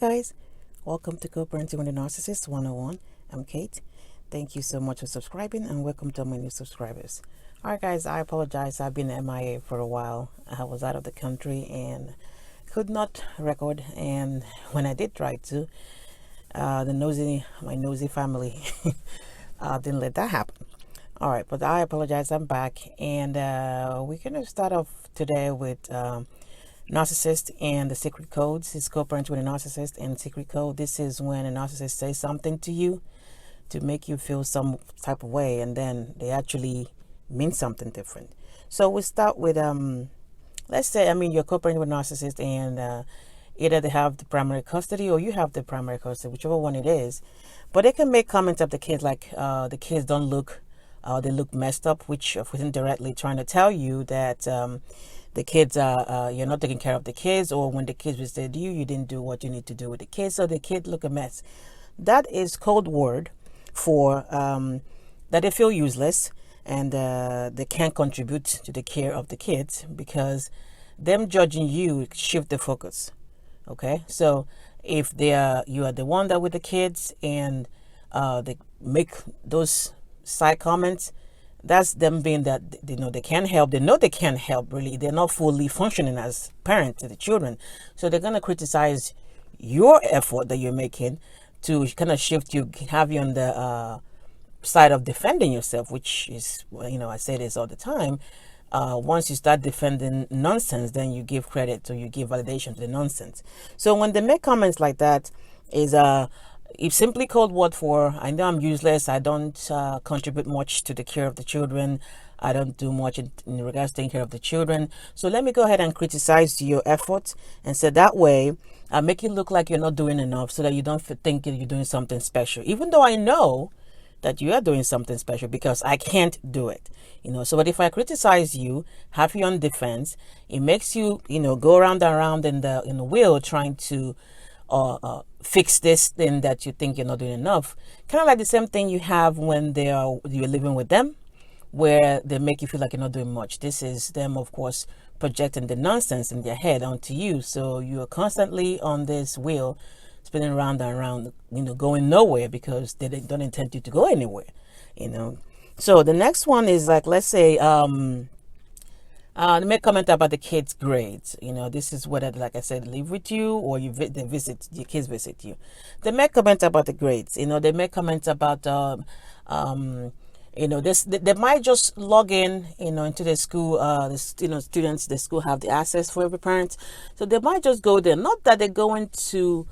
guys, welcome to Co-Parenting with a Narcissist 101. I'm Kate. Thank you so much for subscribing and welcome to my new subscribers. Alright guys, I apologize. I've been MIA for a while. I was out of the country and could not record, and when I did try to, my nosy family didn't let that happen. Alright, but I apologize. I'm back, and we're going to start off today with narcissist and the secret codes. It's co-parent with a narcissist and secret code. This is when a narcissist says something to you to make you feel some type of way, and then they actually mean something different. So we start with let's say you're co-parenting with a narcissist, and either they have the primary custody or you have the primary custody, whichever one it is. But they can make comments of the kids like the kids don't look they look messed up, which of course indirectly trying to tell you that the kids are you're not taking care of the kids, or when the kids visited you, you didn't do what you need to do with the kids, so the kid look a mess. That is code word for that they feel useless, and they can't contribute to the care of the kids because them judging you shift the focus. Okay, so if you are the one that with the kids, and they make those side comments, that's them being that they can't help. They know they can't help, really. They're not fully functioning as parents to the children, so they're going to criticize your effort that you're making to kind of shift you, have you on the side of defending yourself, which is, I say this all the time. Once you start defending nonsense, then you give credit or you give validation to the nonsense. So when they make comments like that, is it's simply code word for, I know I'm useless, I don't contribute much to the care of the children, I don't do much in regards to taking care of the children, so let me go ahead and criticize your efforts, and so that way I make it look like you're not doing enough, so that you don't think you're doing something special, even though I know that you are doing something special because I can't do it. So but if I criticize you, have you on defense, it makes you go around and around in the wheel trying to fix this thing that you think you're not doing enough. Kind of like the same thing you have when you're living with them, where they make you feel like you're not doing much. This is them, of course, projecting the nonsense in their head onto you. So you're constantly on this wheel, spinning around and around, going nowhere because they don't intend you to go anywhere. So the next one is like, let's say, they make comment about the kids' grades. This is whether, like I said, live with you or your kids visit you. They make comment about the grades. They make comments about this. They might just log in, into the school. Students, the school have the access for every parent, so they might just go there. Not that they're going to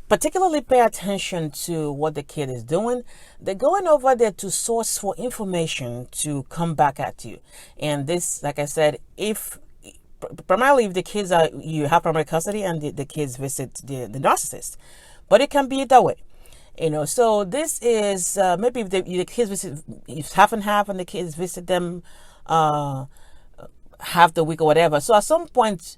particularly pay attention to what the kid is doing. They're going over there to source for information to come back at you. And this, like I said, primarily if the kids you have primary custody and the kids visit the narcissist, but it can be that way. So this is maybe if the kids visit, it's half and half, and the kids visit them half the week or whatever. So at some point,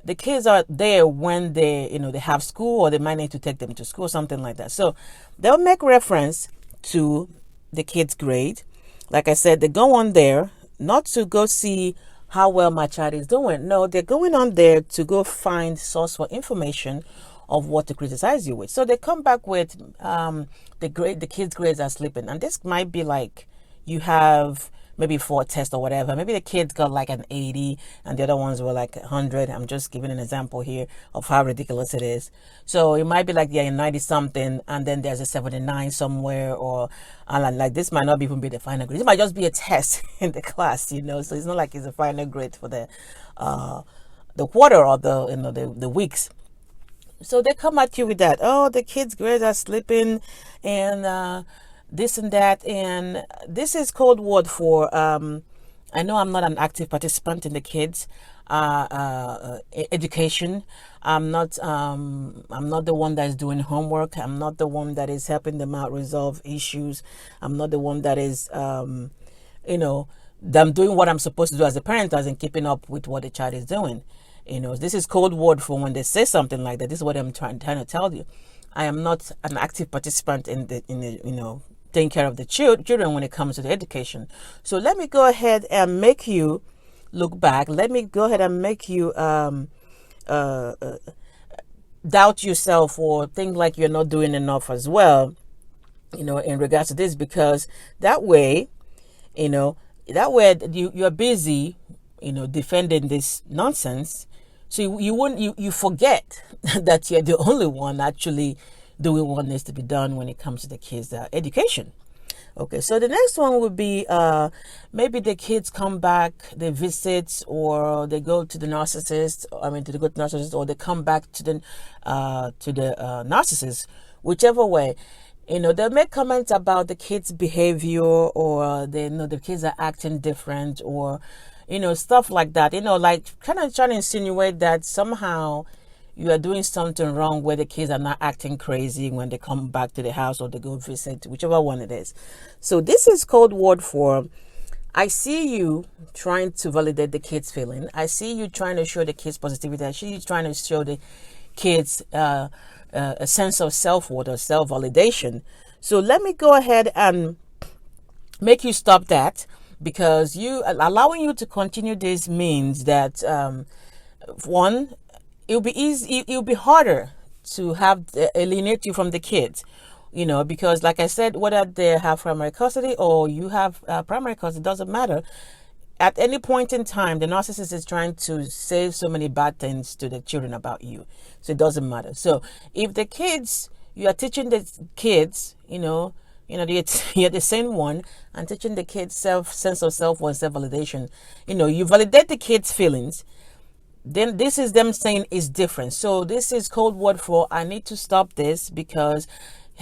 the kids are there when they have school, or they might need to take them to school, something like that. So they'll make reference to the kid's grade. Like I said, they go on there not to go see how well my child is doing. No, they're going on there to go find source for information of what to criticize you with. So they come back with the kids' grades are slipping, and this might be like you have maybe 4 tests or whatever. Maybe the kids got like an 80 and the other ones were like 100. I'm just giving an example here of how ridiculous it is. So it might be like, yeah, 90 something, and then there's a 79 somewhere, or like this might not even be the final grade. It might just be a test in the class, so it's not like it's a final grade for the quarter or the weeks. So they come at you with that. Oh, the kids' grades are slipping, and this and that, and this is code word for I know I'm not an active participant in the kids education. I'm not the one that is doing homework. I'm not the one that is helping them out resolve issues. I'm not the one that is I'm doing what I'm supposed to do as a parent, as in keeping up with what the child is doing. This is code word for when they say something like that. This is what I'm trying to tell you. I am not an active participant in the taking care of the children when it comes to the education. So let me go ahead and make you look back. Let me go ahead and make you doubt yourself or think like you're not doing enough as well, in regards to this, because that way, you know, you're busy, defending this nonsense. So you forget that you're the only one actually doing what needs to be done when it comes to the kids' education. Okay, so the next one would be maybe the kids come back, they visit, or they go to the narcissist. They go to the narcissist, or they come back to the narcissist, whichever way. They'll make comments about the kids' behavior, or the kids are acting different, or stuff like that. Like kind of trying to insinuate that somehow you are doing something wrong where the kids are not acting crazy when they come back to the house or they go visit, whichever one it is. So this is code word for, I see you trying to validate the kids' feeling. I see you trying to show the kids positivity. I see you trying to show the kids a sense of self-worth or self-validation. So let me go ahead and make you stop that, because allowing you to continue this means that one, it'll be easy. It'll be harder to alienate you from the kids, because like I said, whether they have primary custody or you have primary custody, doesn't matter. At any point in time, the narcissist is trying to say so many bad things to the children about you. So it doesn't matter. So if you are teaching the kids, you're the same one, and teaching the kids sense of self-worth, self-validation, you validate the kids' feelings. Then this is them saying it's different. So this is code word for, I need to stop this, because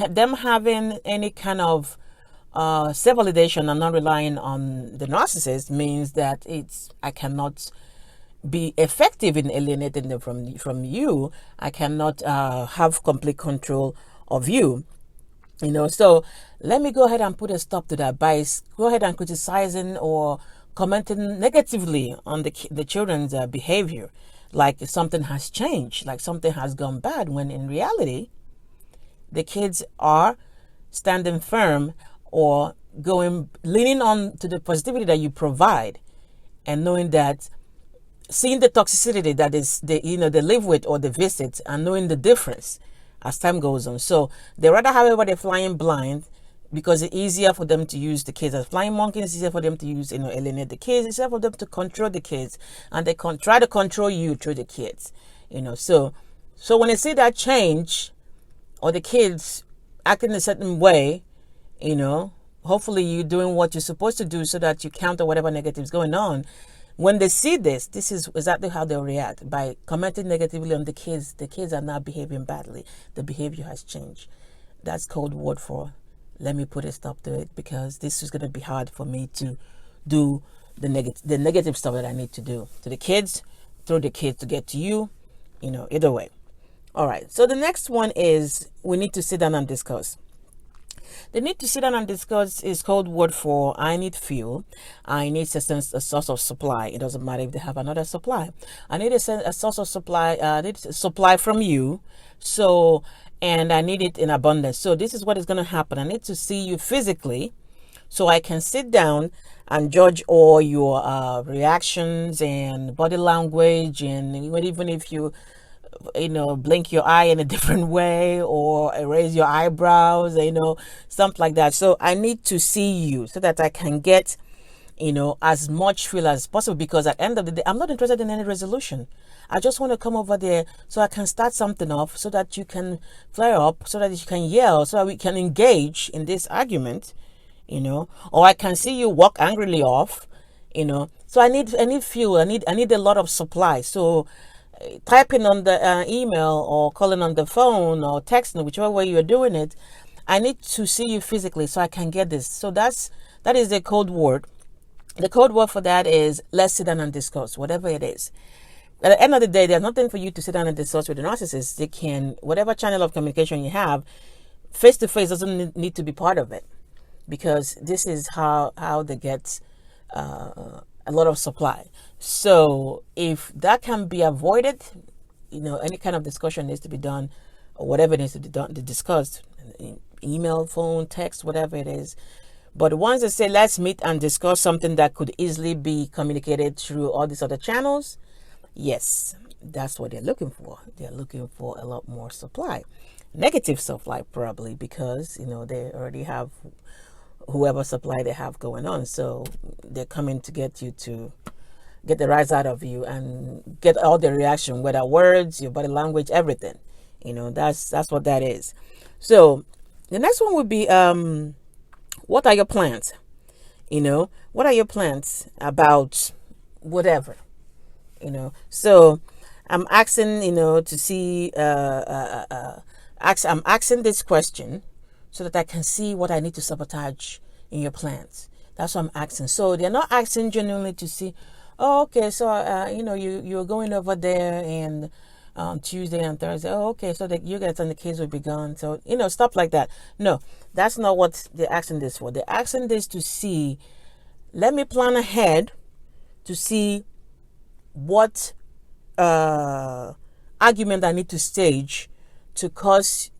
them having any kind of self-validation and not relying on the narcissist means that I cannot be effective in alienating them from you. I cannot have complete control of you. So let me go ahead and put a stop to that by go ahead and criticizing or commenting negatively on the children's behavior, like something has changed, like something has gone bad, when in reality the kids are standing firm or leaning on to the positivity that you provide, and knowing that, seeing the toxicity that is they live with or they visit, and knowing the difference as time goes on. So they rather have everybody flying blind, because it's easier for them to use the kids as flying monkeys. It's easier for them to use, alienate the kids. It's easier for them to control the kids, and they try to control you through the kids. So when they see that change, or the kids acting a certain way, hopefully you're doing what you're supposed to do so that you counter whatever negative is going on. When they see this is exactly how they'll react, by commenting negatively on the kids. The kids are not behaving badly. The behavior has changed. That's code word for, let me put a stop to it, because this is going to be hard for me to do the negative stuff that I need to do to the kids, through the kids to get to you, either way. All right. So the next one is, we need to sit down and discuss. The need to sit down and discuss is code word for, I need fuel. I need a source of supply. It doesn't matter if they have another supply. I need a source of supply. I need supply from you. So, and I need it in abundance. So this is what is going to happen. I need to see you physically, so I can sit down and judge all your reactions and body language, and even if you blink your eye in a different way or raise your eyebrows, something like that. So I need to see you so that I can get, as much feel as possible, because at the end of the day, I'm not interested in any resolution. I just want to come over there so I can start something off, so that you can flare up, so that you can yell, so that we can engage in this argument, or I can see you walk angrily off, So I need fuel. I need a lot of supply. So typing on the email, or calling on the phone, or texting, whichever way you're doing it, I need to see you physically so I can get this. So that is the code word. The code word for that is, let's sit down and discuss, whatever it is. At the end of the day, there's nothing for you to sit down and discuss with the narcissist. They can, whatever channel of communication you have, face to face doesn't need to be part of it, because this is how they get a lot of supply. So if that can be avoided, any kind of discussion needs to be done, or whatever needs to be done, discussed, email, phone, text, whatever it is. But once they say, let's meet and discuss something that could easily be communicated through all these other channels, yes, That's what they're looking for. They're looking for a lot more supply, negative supply probably, because they already have whoever supply they have going on. So they're coming to get you to get the rise out of you and get all the reaction, whether words, your body language, everything. That's what that is. So the next one would be what are your plans? What are your plans about whatever? So I'm asking, to see I'm asking this question so that I can see what I need to sabotage in your plans. That's what I'm asking. So they're not asking genuinely to see, oh, okay, so you're going over there and on Tuesday and Thursday. Oh, okay, so that you guys and the kids will be gone. So stuff like that. No, that's not what they're asking this for. They're asking this to see. Let me plan ahead to see what argument I need to stage to cause,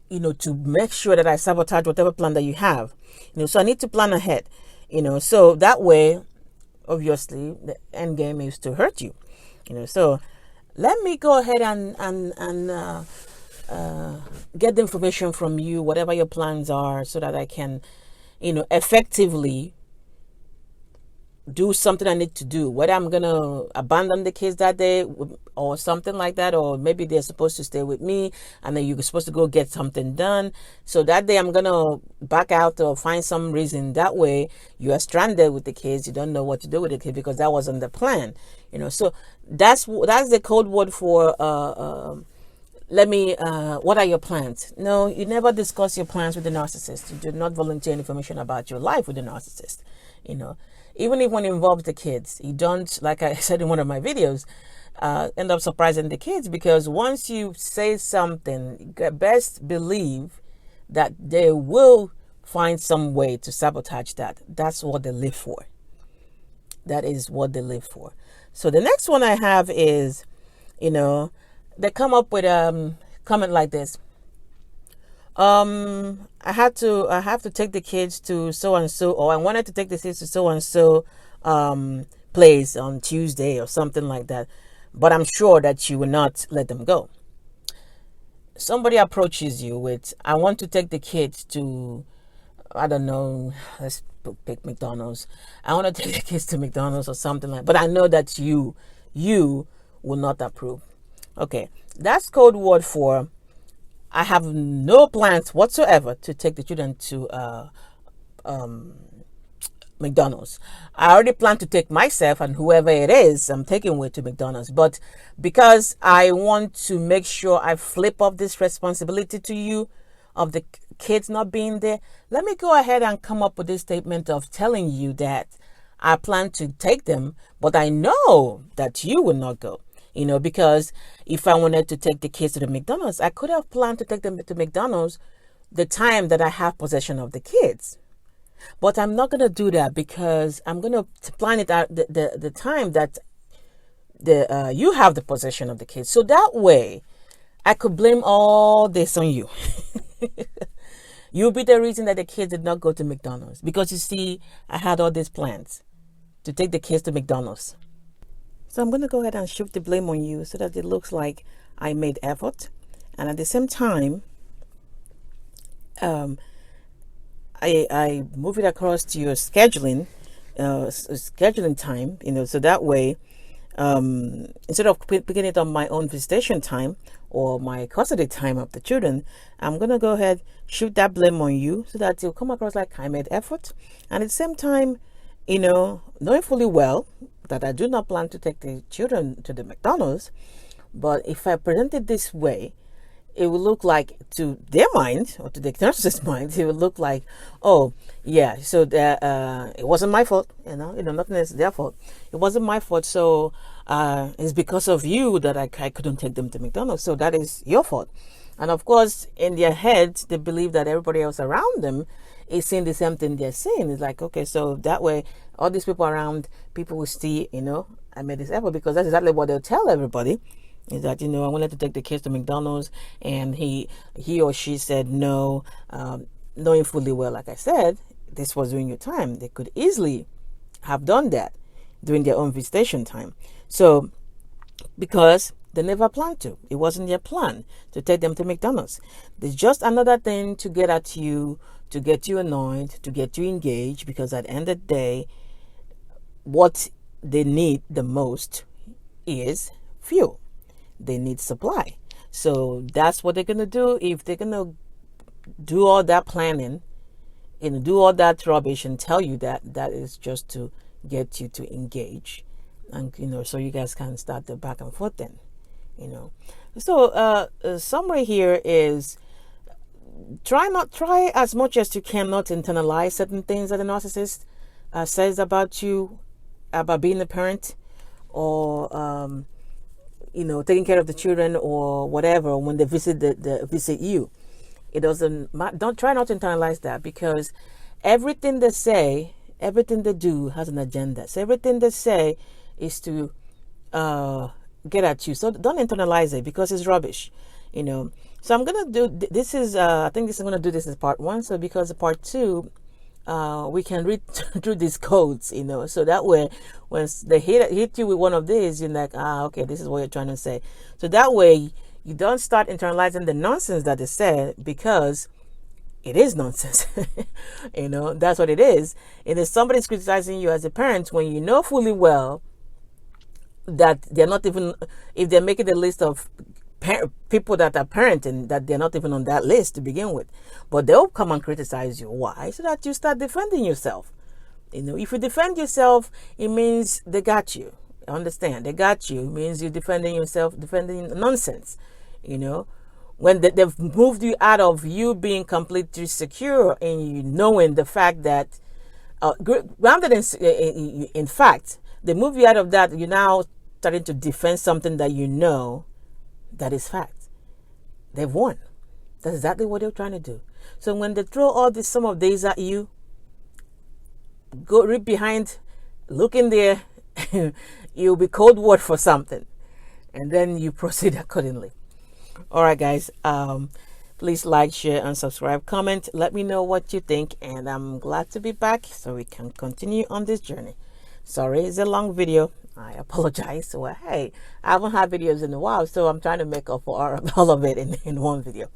to make sure that I sabotage whatever plan that you have. So I need to plan ahead. So that way, obviously, the end game is to hurt you. So let me go ahead and get the information from you, whatever your plans are, so that I can, effectively do something I need to do, whether I'm going to abandon the kids that day or something like that, or maybe they're supposed to stay with me and then you're supposed to go get something done. So that day I'm going to back out or find some reason. That way you are stranded with the kids. You don't know what to do with the kids because that wasn't the plan. So that's the code word for what are your plans? No, you never discuss your plans with the narcissist. You do not volunteer information about your life with the narcissist. Even if when it involves the kids, you don't, like I said in one of my videos, end up surprising the kids, because once you say something, best believe that they will find some way to sabotage that. That's what they live for. That is what they live for. So the next one I have is, they come up with a comment like this. I have to take the kids to so and so, or I wanted to take the kids to so and so place on Tuesday or something like that, but I'm sure that you will not let them go. Somebody approaches you with, I want to take the kids to, I don't know, let's pick McDonald's. I want to take the kids to McDonald's or something like that, but I know that you will not approve. Okay, that's code word for I have no plans whatsoever to take the children to McDonald's. I already plan to take myself and whoever it is I'm taking with to McDonald's. But because I want to make sure I flip off this responsibility to you of the kids not being there, let me go ahead and come up with this statement of telling you that I plan to take them, but I know that you will not go. Because if I wanted to take the kids to the McDonald's, I could have planned to take them to McDonald's the time that I have possession of the kids. But I'm not going to do that, because I'm going to plan it out the time that you have the possession of the kids. So that way, I could blame all this on you. You'll be the reason that the kids did not go to McDonald's. Because you see, I had all these plans to take the kids to McDonald's. So I'm going to go ahead and shift the blame on you so that it looks like I made effort. And at the same time, I move it across to your scheduling time, so that way, instead of picking it on my own visitation time or my custody time of the children, I'm going to go ahead, shoot that blame on you so that it'll come across like I made effort. And at the same time, knowing fully well that I do not plan to take the children to the McDonald's, but if I present it this way, it will look like, to their mind or to the narcissist's mind, it will look like, oh yeah, so it wasn't my fault, nothing is their fault. It wasn't my fault, so it's because of you that I couldn't take them to McDonald's, so that is your fault. And of course, in their heads, they believe that everybody else around them is saying the same thing they're saying. It's like, okay, so that way, all these people around, people will see, I made this effort, because that's exactly what they'll tell everybody, is that, I wanted to take the kids to McDonald's, and he or she said no, knowing fully well, like I said, this was during your time. They could easily have done that during their own visitation time. So, because They never planned to. It wasn't their plan to take them to McDonald's. There's just another thing to get at you, to get you annoyed, to get you engaged, because at the end of the day, what they need the most is fuel. They need supply. So that's what they're going to do. If they're going to do all that planning and do all that rubbish and tell you that is just to get you to engage, and so you guys can start the back and forth then. So summary here is, try as much as you can not internalize certain things that the narcissist says about you, about being a parent, or taking care of the children or whatever when they visit you. It doesn't. Don't try not to internalize that, because everything they say, everything they do has an agenda. So everything they say is to get at you. So don't internalize it, because it's rubbish. So I'm gonna do this is I think I'm gonna do this as part 1. So because part 2, we can read through these codes, so that way when they hit you with one of these, you're like, okay, this is what you're trying to say. So that way you don't start internalizing the nonsense that they said, because it is nonsense. That's what it is. And if somebody's criticizing you as a parent, when you know fully well that they're not even, if they're making a list of people that are parenting, that they're not even on that list to begin with, but they'll come and criticize you. Why? So that you start defending yourself. If you defend yourself, it means they got you. Understand? They got you. It means you're defending yourself, defending nonsense. When they've moved you out of you being completely secure and you knowing the fact that, grounded in fact, they move you out of that. You're now starting to defend something that that is fact. They've won. That's exactly what they're trying to do. So when they throw some of these at you, go read behind, look in there, you'll be code word for something, and then you proceed accordingly. All right, guys. Please like, share, and subscribe. Comment. Let me know what you think, and I'm glad to be back so we can continue on this journey. Sorry, it's a long video. I apologize. Well, hey, I haven't had videos in a while, so I'm trying to make up for all of it in one video.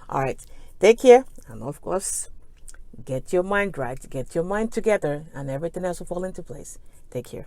All right, take care, and of course, get your mind right, get your mind together, and everything else will fall into place. Take care.